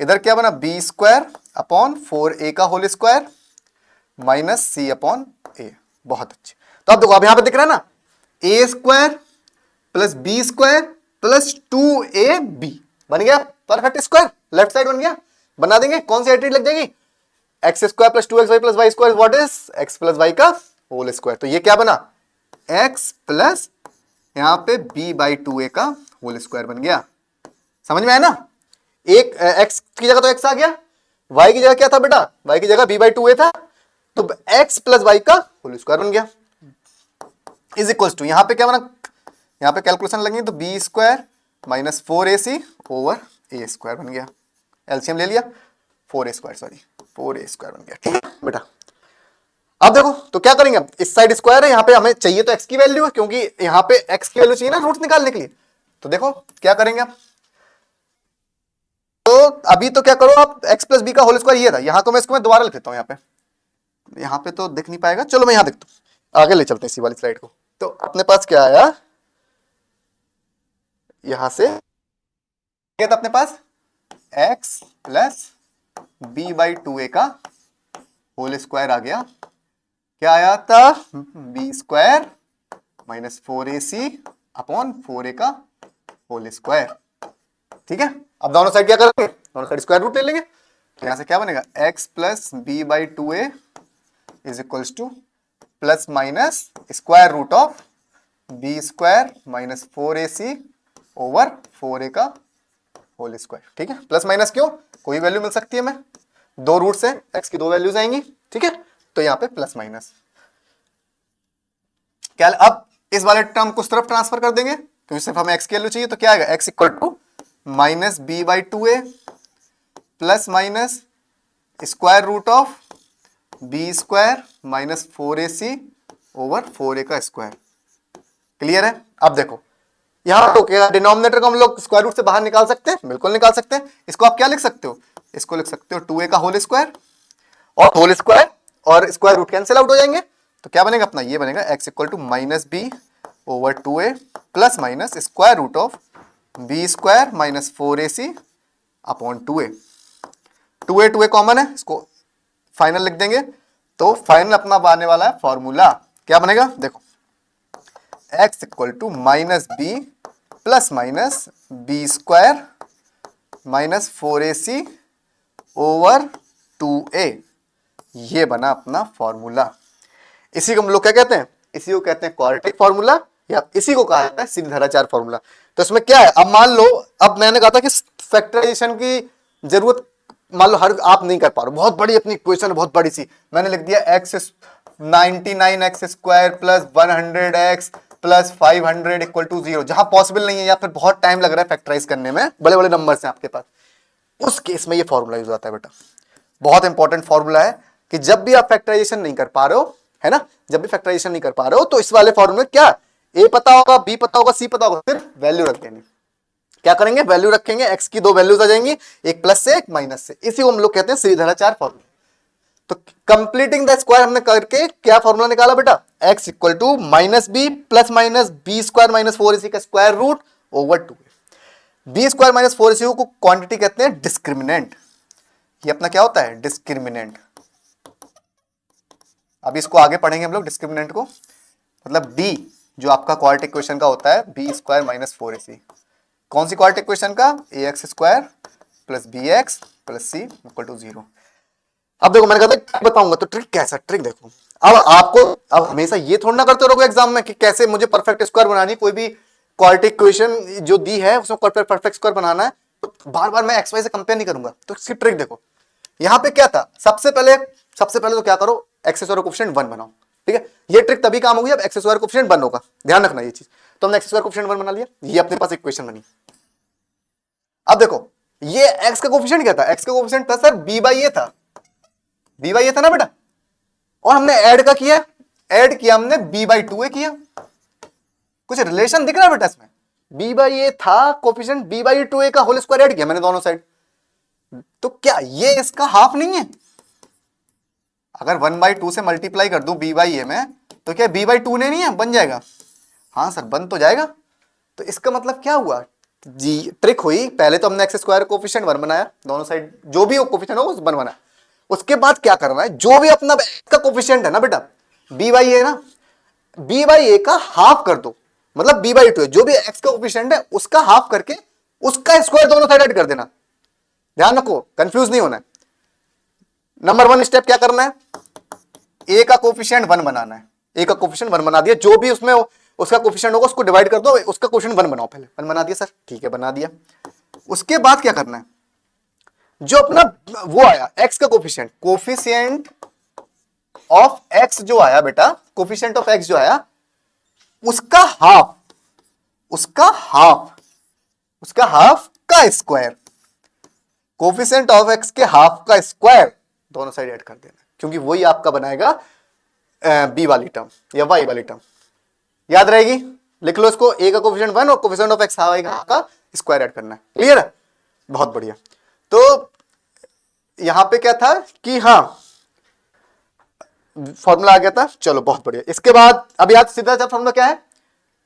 इधर क्या बना, बी स्क्वायर अपॉन 4a का होल स्क्वायर माइनस सी अपॉन ए। बहुत अच्छे, तो अब देखो, अब यहां पे दिख रहा है ना, A square plus B square plus 2ab बन गया परफेक्ट स्क्वायर, लेफ्ट साइड बन गया, बना देंगे, कौन सी आइडेंटिटी लग जाएगी, x square plus 2xy plus Y square what is x plus y का होल स्क्वायर, तो ये क्या बना, एक्स प्लस यहां पे b बाई 2a का होल स्क्वायर बन गया। समझ में आया ना, एक x की जगह तो x आ गया, y की जगह क्या था बेटा, y की जगह b बाई 2a था, तो x प्लस वाई का होल स्क्वायर बन गया, इज इक्वल टू, यहां पे क्या बना, यहां पे कैलकुलेशन लगी तो B square minus 4ac over A square बन गया, एलसीएम ले लिया, 4a square sorry 4a square बन गया, ठीक है बेटा। अब देखो तो क्या करेंगे, अब इस साइड स्क्वायर है, यहां पे हमें चाहिए तो x की वैल्यू है, क्योंकि यहां पे x की वैल्यू चाहिए ना रूट निकालने के लिए, तो देखो क्या करेंगे आप, तो अभी तो क्या करो आप, x प्लस बी का होल स्क्वायर ये था, यहां तो मैं इसको मैं दोबारा लिख देता हूं, यहाँ पे तो दिख नहीं पाएगा, चलो मैं यहां देखता हूं, आगे ले चलते हैं इसी वाली स्लाइड को, तो अपने पास क्या आया, यहां से क्या था अपने पास, x plus B by 2a का होल स्क्वायर आ गया, क्या आया था, B square minus 4ac upon 4a का होल स्क्वायर, ठीक है। अब दोनों साइड क्या करेंगे, दोनों साइड स्क्वायर रूट ले लेंगे, तो यहां से क्या बनेगा, x plus B by 2a is equals to plus minus square root of b square minus 4ac over 4a का होल स्क्वायर, ठीक है। प्लस माइनस क्यों, कोई वैल्यू मिल सकती है, मैं दो रूट से x की दो वैल्यूज आएंगी, ठीक है, तो यहां पे प्लस माइनस क्या, अब इस वाले टर्म को उस तरफ ट्रांसफर कर देंगे, क्योंकि सिर्फ हमें x की वैल्यू चाहिए, तो क्या आएगा, x equal to minus B by 2a plus minus square root of b square minus 4ac over 4a का स्क्वायर। क्लियर है, अब देखो यहां तो क्या, डिनोमिनेटर को हम लोग स्क्वायर रूट से बाहर निकाल सकते हैं, बिल्कुल निकाल सकते हैं, इसको आप क्या लिख सकते हो, इसको लिख सकते हो 2a का होल स्क्वायर, और होल स्क्वायर और स्क्वायर रूट कैंसिल आउट हो जाएंगे, तो क्या बनेगा अपना, ये बनेगा x equal to minus b over 2a plus minus square root of b square minus 4ac upon 2a, 2a common है, इसको फाइनल लिख देंगे, तो फाइनल अपना आने वाला है फॉर्मूला, क्या बनेगा देखो, x equal to minus b plus minus b square minus 4ac over 2a ये बना अपना फॉर्मूला। इसी को हम लोग क्या कहते हैं, इसी को कहते हैं क्वाड्रेटिक फॉर्मूला, या इसी को कहा जाता है सीधाधाराचार फॉर्मूला। तो इसमें क्या है, अब मान लो, अब मैंने कहा था कि फैक्टराइजेशन की जरूरत मान लो हर आप नहीं कर पा रहे, बहुत बड़ी अपनी इक्वेशन बहुत बड़ी सी, मैंने लिख दिया x 99x square plus 100x plus 500 equal to 0, जहां पॉसिबल नहीं है या फिर बहुत टाइम लग रहा है फैक्टराइज करने में, बड़े बड़े नंबर्स हैं आपके पास, उस केस में ये फॉर्मूला यूज होता है बेटा। बहुत इंपॉर्टेंट फॉर्मूला है कि जब भी आप फैक्टराइजेशन नहीं कर पा रहे हो, है ना, जब भी फैक्टराइजेशन नहीं कर पा रहे हो तो इस वाले फॉर्मूले में क्या, ए पता होगा, बी पता होगा, सी पता होगा, फिर वैल्यू रख देंगे। क्या करेंगे, वैल्यू रखेंगे, एक्स की दो वैल्यूज आ जाएंगी, एक प्लस से एक माइनस से, इसी को हम लोग कहते हैं सीधाधाराचार फॉर्मूला। तो कंप्लीटिंग द स्क्वायर हमने करके क्या फॉर्मूला निकाला बेटा, x equal to minus b plus minus b square minus 4ac का square root over 2। B square minus 4ac को क्वांटिटी कहते हैं डिस्क्रिमिनेंट, ये अपना क्या होता है, डिस्क्रिमिनेंट। अब इसको आगे पढ़ेंगे हम लोग डिस्क्रिमिनेंट को, मतलब b जो आपका क्वाड्रेटिक इक्वेशन का होता है बी स्क्वायर माइनस 4ac, कौन सी क्वाड्रेटिक इक्वेशन का, ax square plus bx plus c equal to 0। अब देखो मैंने कहा था बताऊंगा, तो ट्रिक कैसा, ट्रिक देखो, अब आपको अब हमेशा ये थोड़ा ना करते रहोगे एग्जाम में कि कैसे मुझे परफेक्ट स्क्वायर बनानी, कोई भी क्वाड्रेटिक इक्वेशन जो दी है उसमें परफेक्ट स्क्वायर बनाना है, तो बार बार मैं एक्स वाई से कंपेयर नहीं करूंगा। तो इसकी ट्रिक देखो, यहां पे क्या था, सबसे पहले तो क्या करो, एक्स स्क्वायर कोएफिशिएंट 1 बनाओ, ठीक है। ये ट्रिक तभी काम होगी अब एक्स स्क्वायर कोएफिशिएंट 1 होगा, ध्यान रखना ये चीज। तो हमने एक्स स्क्वायर कोएफिशिएंट 1 बना लिया, ये अपने पास इक्वेशन बनी। अब देखो ये एक्स का कोएफिशिएंट क्या था, एक्स का कोएफिशिएंट था सर b बाई ए था, b बाई ए था ना बेटा, और हमने ऐड का किया, ऐड किया हमने b बाई 2a किया, कुछ रिलेशन दिख रहा है बेटा इसमें, b बाई ए था कोएफिशिएंट, b बाई 2a का होल स्क्वायर ऐड किया मैंने दोनों साइड, तो क्या ये इसका हाफ नहीं है, अगर 1/2 से मल्टीप्लाई कर दूं b बाई ए में, तो क्या b बाई 2 ने नहीं है, बन जाएगा, हाँ सर बन तो जाएगा। तो इसका मतलब क्या हुआ जी, ट्रिक हुई, पहले तो हमने एक्स स्क्वायर कोएफिशिएंट 1 बनाया, दोनों साइड जो भी कोएफिशिएंट हो उस 1 बनाया, उसके बाद क्या करना है, जो भी अपना एक्स का कोएफिशिएंट है ना बेटा, b बाई ए ना, b बाई ए का हाफ कर दो, मतलब b बाई 2 है, जो भी एक्स का कोएफिशिएंट है उसका हाफ करके उसका स्क्वायर दोनों साइड ऐड कर देना, ध्यान रखो कंफ्यूज नहीं होना है। नंबर 1 स्टेप क्या करना है, ए का कोएफिशिएंट 1 बनाना है, ए का कोएफिशिएंट 1 बना दिया, जो भी उसमें उसका कोएफिशिएंट होगा उसको डिवाइड कर दो, उसका कोएफिशिएंट 1 बनाओ, पहले 1 बना दिया सर, ठीक है बना दिया। उसके बाद क्या करना है, जो अपना वो आया एक्स का कोएफिशिएंट ऑफ एक्स जो आया बेटा, कोएफिशिएंट ऑफ एक्स जो आया, उसका हाफ का स्क्वायर, कोएफिशिएंट ऑफ एक्स के हाफ का स्क्वायर दोनों साइड ऐड कर देना, क्योंकि वही आपका बनाएगा बी वाली टर्म या वाई वाली टर्म, याद रहेगी, लिख लो इसको, ए का कोएफिशिएंट 1 और कोएफिशिएंट ऑफ एक्स का स्क्वायर ऐड करना है, क्लियर है, बहुत बढ़िया। तो यहां पे क्या था कि हाँ फॉर्मूला आ गया था, चलो बहुत बढ़िया। इसके बाद अब याद सीधा फॉर्मूला क्या है,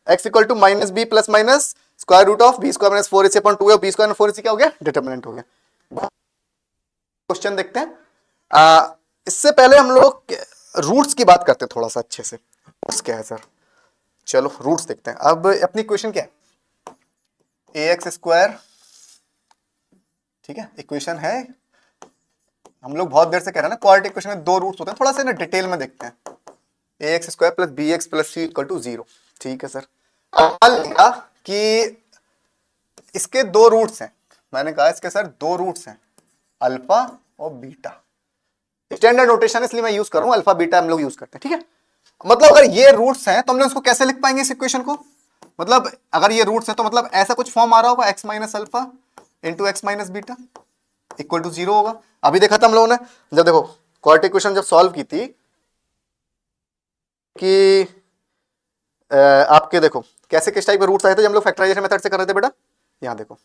x equal to minus b plus minus square root of b square minus 4ac upon 2a, b square 4ac क्या हो गया, डिटरमिनेंट हो गया। क्वेश्चन देखते हैं, इससे पहले हम लोग रूट्स की बात करते हैं थोड़ा सा अच्छे से, रूट्स क्या है सर, चलो रूट्स देखते हैं। अब अपनी इक्वेशन क्या है, ax स्क्वायर, ठीक है इक्वेशन है, हम लोग बहुत देर से कह रहे हैं ना क्वाड्रेटिक इक्वेशन में 2 रूट्स होते हैं, थोड़ा सा ना डिटेल में देखते हैं। ax square plus bx plus c equal to 0, ठीक है सर। मान लिया कि इसके 2 रूट्स हैं, मैंने कहा इसके सर 2 रूट्स हैं, अल्फा और बीटा, स्टैंडर्ड नोटेशन इसलिए मैं यूज कर रहा हूं, अल्फा बीटा हम लोग यूज करते हैं, ठीक है। मतलब अगर ये रूट्स हैं तो हम लोग इसको कैसे लिख पाएंगे इस इक्वेशन को, मतलब अगर ये रूट्स हैं तो मतलब ऐसा कुछ फॉर्म आ रहा होगा, x minus alpha into x minus beta equal to 0 होगा। अभी देखा था हम लोगों ने, जब देखो क्वाड्रेटिक इक्वेशन जब सॉल्व की थी कि आपके देखो कैसे किस टाइप के रूट्स आए थे जब हम लोग फैक्टराइजेशन मेथड से कर रहे थे बेटा, यहाँ देखो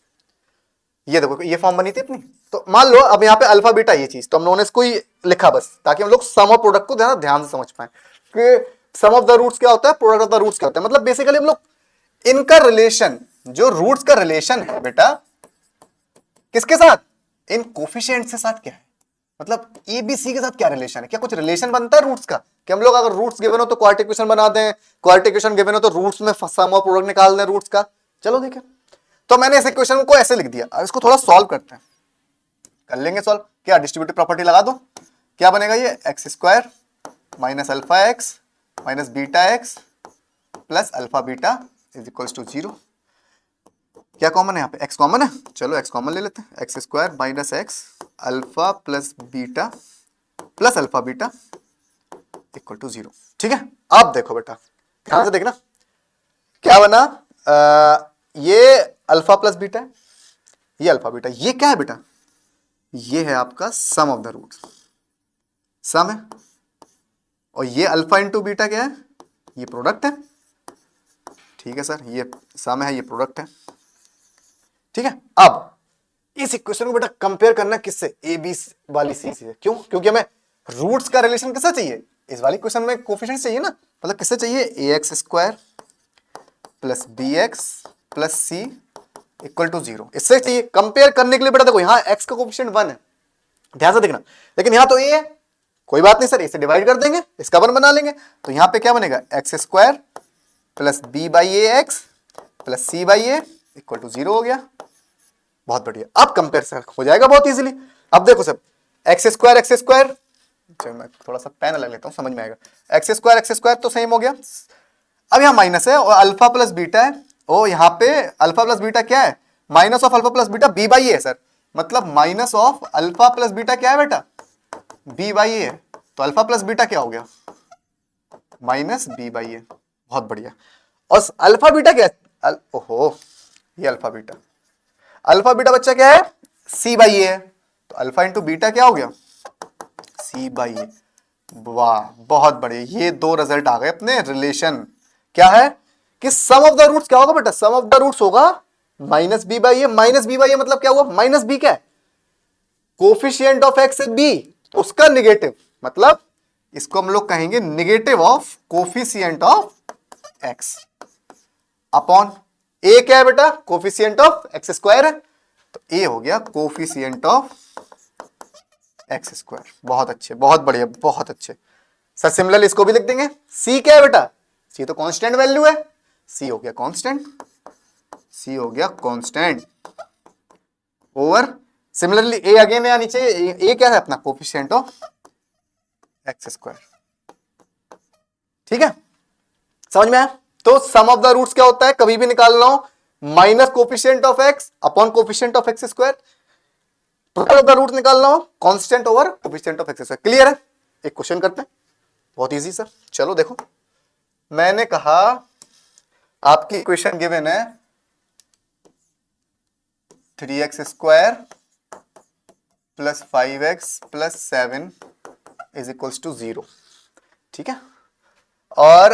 ये देखो ये फॉर्म बनी थी अपनी। तो मान लो अब यहाँ पे अल्फा बीटा ये चीज, तो हम लोगों ने इसको ही लिखा बस, ताकि हम लोग सम ऑफ प्रोडक्ट को ध्यान से समझ पाए कि सम ऑफ द रूट्स क्या होता है, प्रोडक्ट ऑफ द रूट्स क्या होता है। मतलब बेसिकली हम लोग इनका रिलेशन, जो रूट्स का रिलेशन है बेटा किसके साथ, इन कोफिशिएंट से साथ क्या है, मतलब ए बी सी के साथ क्या रिलेशन है, क्या कुछ रिलेशन बनता है रूट्स का, कि हम लोग अगर रूट्स गिवन हो तो क्वाड्रेटिक इक्वेशन बना दें, क्वाड्रेटिक इक्वेशन गिवन हो तो रूट्स में सम ऑफ प्रोडक्ट निकाल दें रूट्स का। चलो देखें, तो मैंने इस इक्वेशन को ऐसे लिख दिया, अब इसको थोड़ा सॉल्व करते हैं, कर लेंगे सॉल्व। क्या डिस्ट्रीब्यूटिव प्रॉपर्टी लगा दो, क्या बनेगा ये x square minus alpha x minus beta x plus alpha beta is equals to 0। क्या कॉमन है यहाँ पे, एक्स कॉमन है, चलो एक्स कॉमन ले लेते हैं। X square minus x alpha plus beta plus alpha beta equal to 0। ठीक है, अब देखो बेटा ध्यान से देखना क्या बना, ये अल्फा प्लस बीटा है, ये अल्फा बीटा, ये क्या है बेटा, ये है आपका सम ऑफ द रूट्स, सम है, और ये अल्फा इंटू बीटा क्या है, ये प्रोडक्ट है। ठीक है सर, ये सम है, ये प्रोडक्ट है। ठीक है, अब इस इक्वेशन को बेटा कंपेयर करना किससे, ए बी वाली सी से। क्यों, क्योंकि हमें रूट्स का रिलेशन किससे चाहिए, इस वाली क्वेश्चन में कोफिशिएंट चाहिए ना, मतलब किससे चाहिए, A x square plus B x plus C equal to 0, इससे चाहिए। कंपेयर करने के लिए बेटा देखो यहाँ एक्स का कोफिशिएंट 1 है, ध्यान से देखना, लेकिन यहाँ तो ए है, कोई बात नहीं सर, इसे डिवाइड कर देंगे, इसका 1 बना लेंगे, तो यहाँ पे क्या बनेगा, x square plus B by A x plus c by a equal to 0 हो गया। बहुत बढ़िया, अब कंपेयर हो जाएगा बहुत इजीली। अब देखो सब, एक्स स्क्वायर, चलो मैं थोड़ा सा पेन लग लेता हूँ, समझ में आएगा। एक्स स्क्वायर तो सेम हो गया, अब यहाँ माइनस है और अल्फा प्लस बीटा है, ओ यहाँ पे अल्फा प्लस बीटा क्या है, minus of alpha plus beta B by A है सर, मतलब minus of alpha plus beta क्या है बेटा, बी बाई ए है, तो अल्फा प्लस बीटा क्या हो गया, माइनस बी बाई ए। बहुत बढ़िया, और अल्फा बीटा क्या है, ओहो ये अल्फा बीटा बच्चा क्या है, सी बाई ए है, तो अल्फा इंटू बीटा क्या हो गया, सी बाई ए। वाह बहुत बढ़िया, ये दो रिजल्ट आ गए अपने रिलेशन। क्या है कि सम ऑफ द रूट्स क्या होगा बेटा, सम ऑफ द रूट्स होगा minus B by A, minus B by A मतलब क्या हुआ, माइनस बी क्या है, कोफिशिएंट ऑफ एक्स है बी, उसका निगेटिव, मतलब इसको हम लोग कहेंगे negative of coefficient of x upon A क्या है बेटा, कोफिशिएंट ऑफ एक्स स्क्वायर है, तो ए हो गया कोफिशिएंट ऑफ एक्स स्क्वायर। बहुत अच्छे, बहुत बढ़िया, बहुत अच्छे सर। सिमिलरली इसको भी लिख देंगे, सी क्या है बेटा, सी तो कांस्टेंट वैल्यू है, सी हो गया कांस्टेंट, सी हो गया कांस्टेंट ओवर सिमिलरली ए अगेन या नीचे ए क्या है अपना, कोफिशिएंट ऑफ एक्स स्क्वायर। ठीक है, समझ में आया। तो सम ऑफ द रूट्स क्या होता है, कभी भी निकाल रहा हूं, minus coefficient of x upon coefficient of x square, product of the root निकाल रहा हूं, constant over coefficient of x square. Clear है, एक क्वेश्चन करते हैं, बहुत इजी सर। चलो देखो, मैंने कहा आपकी इक्वेशन गिवन है 3x square plus 5x plus 7 is equals to 0। ठीक है, और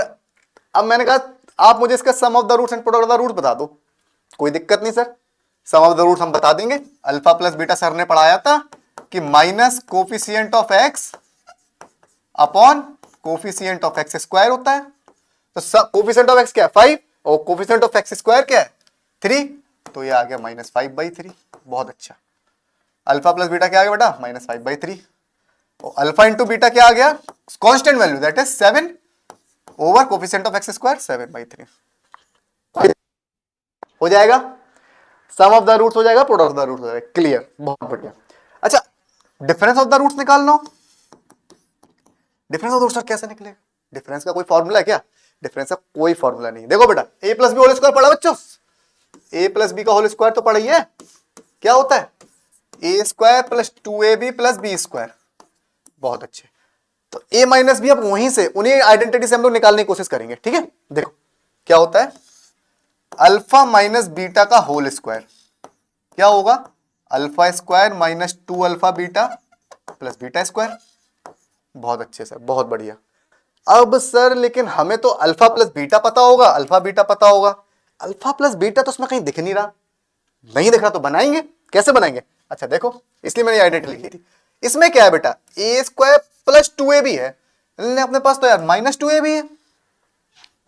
अब मैंने कहा आप मुझे इसका sum of the roots and product of the root बता दो। कोई दिक्कत नहीं sir, sum of the roots हम बता देंगे। अल्फा प्लस बीटा सर ने पढ़ाया था कि minus coefficient of x upon coefficient of x square होता है, तो कोफिशिएंट ऑफ एक्स क्या है 5 और कोफिशिएंट ऑफ एक्स स्क्वायर क्या है 3, तो ये आ गया -5/3। बहुत अच्छा, अल्फा प्लस बीटा क्या आ गया बेटा -5/3, और अल्फा इंटू बीटा क्या आ गया, constant value that is 7 over coefficient of x square 7/3 हो जाएगा। सम ऑफ द रूट्स हो जाएगा, प्रोडक्ट ऑफ द रूट्स हो जाएगा। क्लियर, बहुत बढ़िया। अच्छा, डिफरेंस ऑफ द रूट्स निकालना हो, डिफरेंस ऑफ द रूट्स कैसे निकलेगा, डिफरेंस का कोई फॉर्मूला है क्या, डिफरेंस का कोई फॉर्मूला नहीं। देखो बेटा a plus b whole square पढ़ा बच्चों, a प्लस बी का होल स्क्वायर तो पढ़ी है, क्या होता है a square plus 2ab plus B square. बहुत अच्छे, तो a माइनस बी अब वहीं से उन्हीं आइडेंटिटी से हम लोग निकालने की कोशिश करेंगे। ठीक है, देखो क्या होता है, अल्फा माइनस बीटा का होल स्क्वायर क्या होगा, alpha square minus 2 alpha beta plus beta square. बहुत अच्छे सर, बहुत बढ़िया। अब सर लेकिन हमें तो अल्फा प्लस बीटा पता होगा, अल्फा बीटा पता होगा, अल्फा प्लस बीटा तो उसमें कहीं दिख नहीं रहा, नहीं दिख रहा तो बनाएंगे, कैसे बनाएंगे। अच्छा देखो, इसलिए मैंने आइडेंटिटी लिखी थी। इसमें क्या है बेटा, ए स्क्वायर प्लस 2ab है, अपने पास तो यार -2ab है,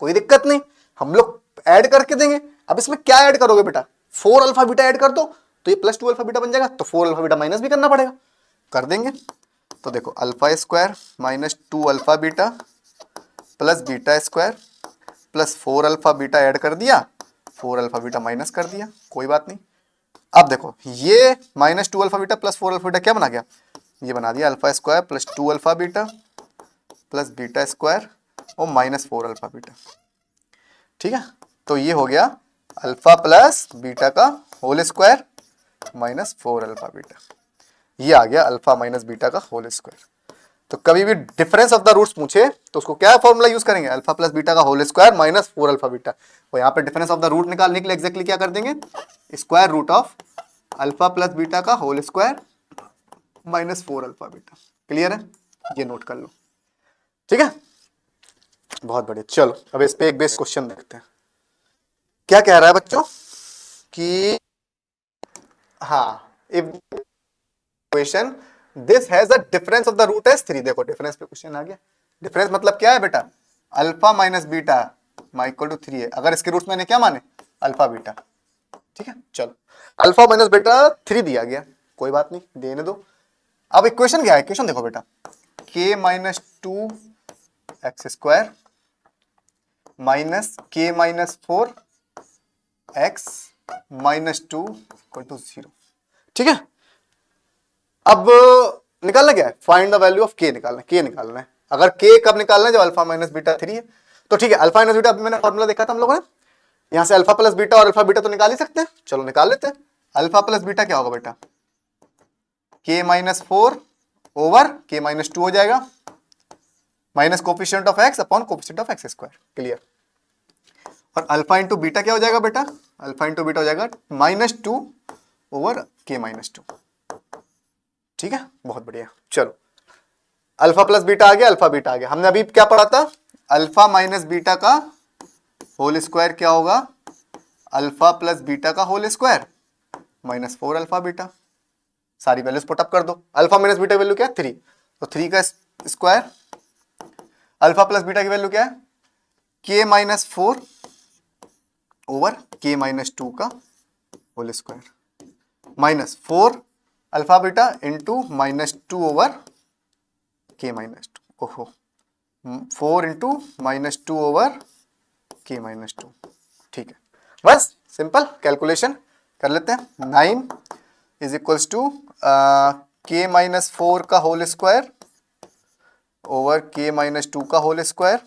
कोई दिक्कत नहीं, हम लोग ऐड करके देंगे। अब इसमें क्या ऐड करोगे बेटा, 4 अल्फा बीटा ऐड कर दो तो ये +2 अल्फा बीटा बन जाएगा, तो 4 अल्फा बीटा माइनस भी करना पड़ेगा, कर देंगे। तो देखो alpha square -2 alpha beta plus beta square plus 4 alpha beta add कर दिया, 4 अल्फा बीटा माइनस कर दिया, कोई बात नहीं। अब देखो ये -2 alpha beta plus 4 alpha beta क्या बना गया, ये बना दिया alpha square plus 2 alpha beta plus beta square और माइनस 4 अल्फा बीटा। ठीक है, तो ये हो गया अल्फा प्लस बीटा का whole square minus 4 alpha beta. ये आ गया अल्फा माइनस बीटा का होल स्क्वायर। तो कभी भी डिफरेंस ऑफ द रूट्स पूछे तो उसको क्या फॉर्मूला यूज करेंगे, अल्फा प्लस बीटा का whole square minus 4 alpha beta. और यहाँ पे डिफरेंस ऑफ द रूट निकालने के लिए एग्जैक्टली क्या कर देंगे, square root of alpha plus beta का whole square minus 4 alpha beta. Clear है, ये नोट कर लो। ठीक है, बहुत बढ़िया। चलो अब इस पे एक बेस क्वेश्चन देखते हैं। क्या कह रहा है बच्चों कि हाँ, if equation this has a difference of the root as 3। देखो डिफरेंस पे क्वेश्चन आ गया। डिफरेंस मतलब क्या है बेटा, alpha minus beta equal to 3 है। अगर इसके रूट मैंने क्या माने, अल्फा बीटा। ठीक है, चलो अल्फा माइनस बीटा 3 दिया गया, कोई बात नहीं, देने दो। अब इक्वेशन क्या है, इक्वेशन देखो बेटा, k minus 2 x square minus k minus 4 x minus 2 equal to 0। ठीक है, अब निकालना क्या है, find the value of k निकालना है, k निकालना है। अगर k कब निकालना है, जब अल्फा माइनस बीटा 3 है। तो ठीक है, अल्फा माइनस बीटा अभी मैंने फॉर्मूला देखा था हम लोगों ने, यहां से अल्फा प्लस बीटा और अल्फा बीटा तो निकाल ही सकते हैं। चलो निकाल लेते हैं। अल्फा प्लस बीटा क्या होगा बेटा, k minus 4 over k minus 2 हो जाएगा, minus coefficient of x upon coefficient of x square. Clear. और अल्फा इंटू बीटा क्या हो जाएगा बेटा, अल्फा इंटू बीटा हो जाएगा माइनस 2 ओवर k माइनस 2। ठीक है, बहुत बढ़िया। चलो अल्फा प्लस बीटा आ गया, अल्फा बीटा आ गया। हमने अभी क्या पढ़ा था, अल्फा माइनस बीटा का होल स्क्वायर क्या होगा, अल्फा प्लस बीटा का whole square minus 4 alpha beta. सारी वैल्यूज पुट अप कर दो। अल्फा माइनस बीटा वैल्यू क्या है, 3, तो 3 का स्क्वायर। अल्फा प्लस बीटा की वैल्यू क्या है, k minus 4 over k minus 2 का whole square minus 4 alpha beta into minus 2 over k minus 2। ओहो, 4 into minus 2 over k minus 2। ठीक है, बस सिंपल कैलकुलेशन कर लेते हैं। 9 is equals to k minus 4 का whole square over k minus 2 का whole square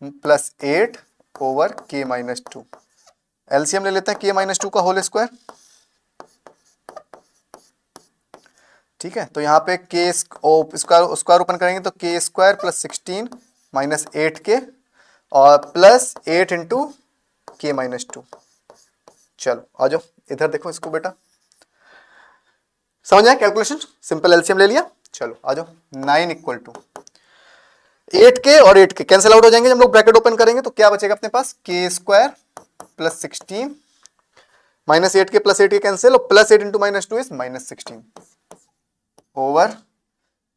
plus 8 over k minus 2। LCM ले लेते हैं k माइनस 2 का होल स्क्वायर। ठीक है, तो यहाँ पे के स्क्वायर ओपन करेंगे तो के स्क्वायर प्लस 16 माइनस 8k और प्लस 8 इंटू के माइनस 2। चलो आ जाओ इधर देखो इसको बेटा, समझ आया कैलकुलेशन, सिंपल एलसीएम ले लिया। चलो आ जाओ, 9 इक्वल टू 8k और 8k कैंसिल आउट हो जाएंगे। जब हम लोग ब्रैकेट ओपन करेंगे तो क्या बचेगा अपने पास, K square plus 16 minus 8k plus 8k cancel और plus 8 into minus 2 is minus 16 over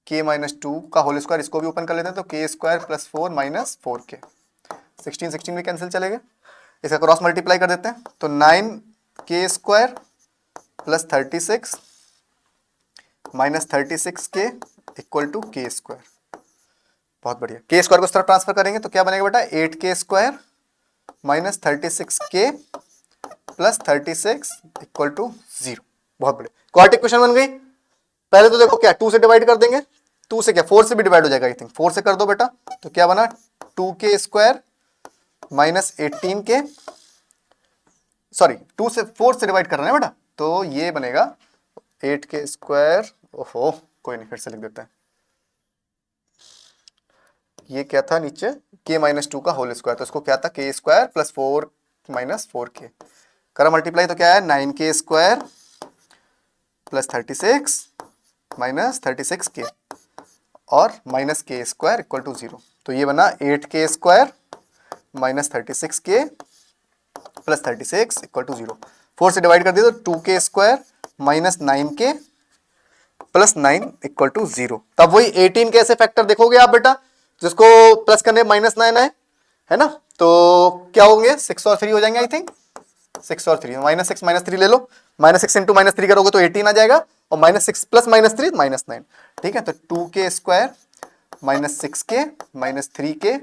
k minus 2 का होल स्क्वायर। इसको भी ओपन कर लेते हैं तो के स्क्वायर प्लस 4 माइनस 4k, 16 भी कैंसिल चलेगा। इसका क्रॉस मल्टीप्लाई कर देते हैं तो 9k square plus 36 minus 36k equal to k square. बहुत बढ़िया, के स्क्वायर को इस तरफ ट्रांसफर करेंगे तो क्या बनेगा बेटा, 8k square minus 36k plus 36 equal to 0। बहुत बढ़िया, क्वाड्रेटिक इक्वेशन बन गई। पहले तो देखो क्या 2 से डिवाइड कर देंगे, 2 से क्या 4 से भी डिवाइड हो जाएगा आई थिंक, 4 से कर दो बेटा तो क्या बना 2k square minus 18k, sorry 2 से 4 से डिवाइड कर रहे हैं बेटा तो ये बनेगा 8k स्क्वायर। ओहो कोई नहीं, फिर से लिख देते हैं। ये क्या था नीचे, k माइनस 2 का होल स्क्वायर, तो इसको क्या था k square plus 4 minus 4k करा मल्टीप्लाई तो क्या है 9k square plus 36 minus 36k और minus k square equal to 0। तो ये बना 8k square minus 36k plus 36 equal to 0। 4 से डिवाइड कर दिया तो 2k square minus 9k plus 9 equal to 0। तब वही 18 कैसे फैक्टर देखोगे आप बेटा, जिसको प्लस करने माइनस 9 है ना, तो क्या होंगे 6 और 3 हो जाएंगे आई थिंक, 6 और 3 माइनस 6 माइनस 3 ले लो, माइनस 6 इंटू माइनस 3 करोगे तो 18 आ जाएगा और माइनस 6 प्लस माइनस 3 माइनस 9। ठीक है, तो 2k square minus 6k minus 3k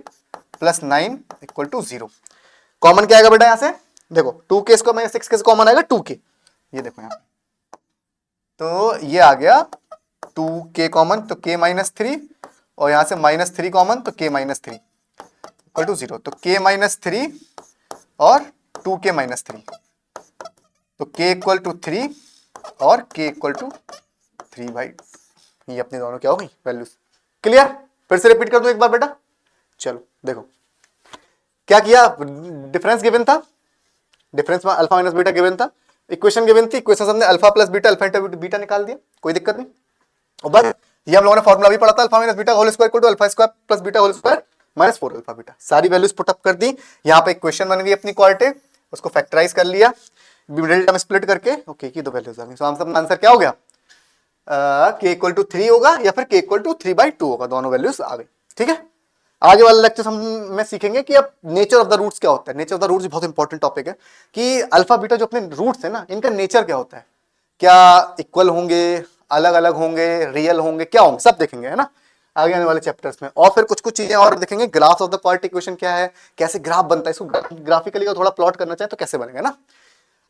plus 9 equal to 0। Common क्या आएगा बेटा यहां से, देखो 2k स्क्वायर माइनस 6k से कॉमन आएगा 2k, ये देखो यहां, तो ये आ गया 2k कॉमन तो k माइनस थ्री, और यहां से -3 कॉमन तो k minus three equal to 0। तो k माइनस थ्री और 2k माइनस थ्री, तो k इक्वल टू 3 और k इक्वल टू 3 भाई। ये अपने दोनों क्या हो गई वैल्यूज। क्लियर? फिर से रिपीट कर दो एक बार बेटा। चलो देखो क्या किया, डिफरेंस गिवन था, डिफरेंस में अल्फा माइनस बीटा गिवन था, इक्वेशन गिवन थी, इक्वेशन से हमने alpha plus beta alpha into beta निकाल दिया, कोई दिक्कत नहीं। और बस ये हम लोगों ने फॉर्मुला भी पढ़ा था, alpha minus beta whole square equal to alpha square plus beta whole square minus 4 alpha beta. सारी वैल्यूज पुट अप कर दी, यहाँ पे इक्वेशन बन गई अपनी क्वाड्रेटिक, उसको फैक्टराइज कर लिया, मिडिल टर्म स्प्लिट करके ओके की दो वैल्यूज आ गई। सो आंसर क्या हो गया, के इक्वल टू 3 होगा या फिर के इक्वल टू 3/2 होगा, दोनों वैल्यूज आ गई। ठीक है, आगे वाले लेक्चर हम में सीखेंगे कि अब नेचर ऑफ द रूट्स क्या होता है। नेचर ऑफ द रूट्स बहुत इंपॉर्टेंट टॉपिक है कि अल्फा बीटा जो अपने रूट्स है ना, इनका नेचर क्या होता है, क्या इक्वल होंगे, अलग अलग होंगे, रियल होंगे, क्या होंगे, सब देखेंगे, है ना, आगे आने वाले चैप्टर्स में। और फिर कुछ कुछ चीजें और देखेंगे, graph of the quadratic equation क्या है, कैसे ग्राफ बनता है, इसको ग्राफिकली का थोड़ा प्लॉट करना चाहे तो कैसे बनेगा ना।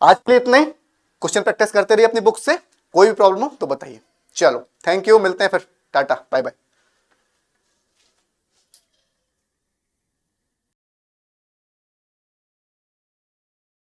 आज के लिए इतना ही, क्वेश्चन प्रैक्टिस करते रहिए अपनी बुक से, कोई भी प्रॉब्लम हो तो बताइए। चलो थैंक यू, मिलते हैं फिर, टाटा बाय बाय।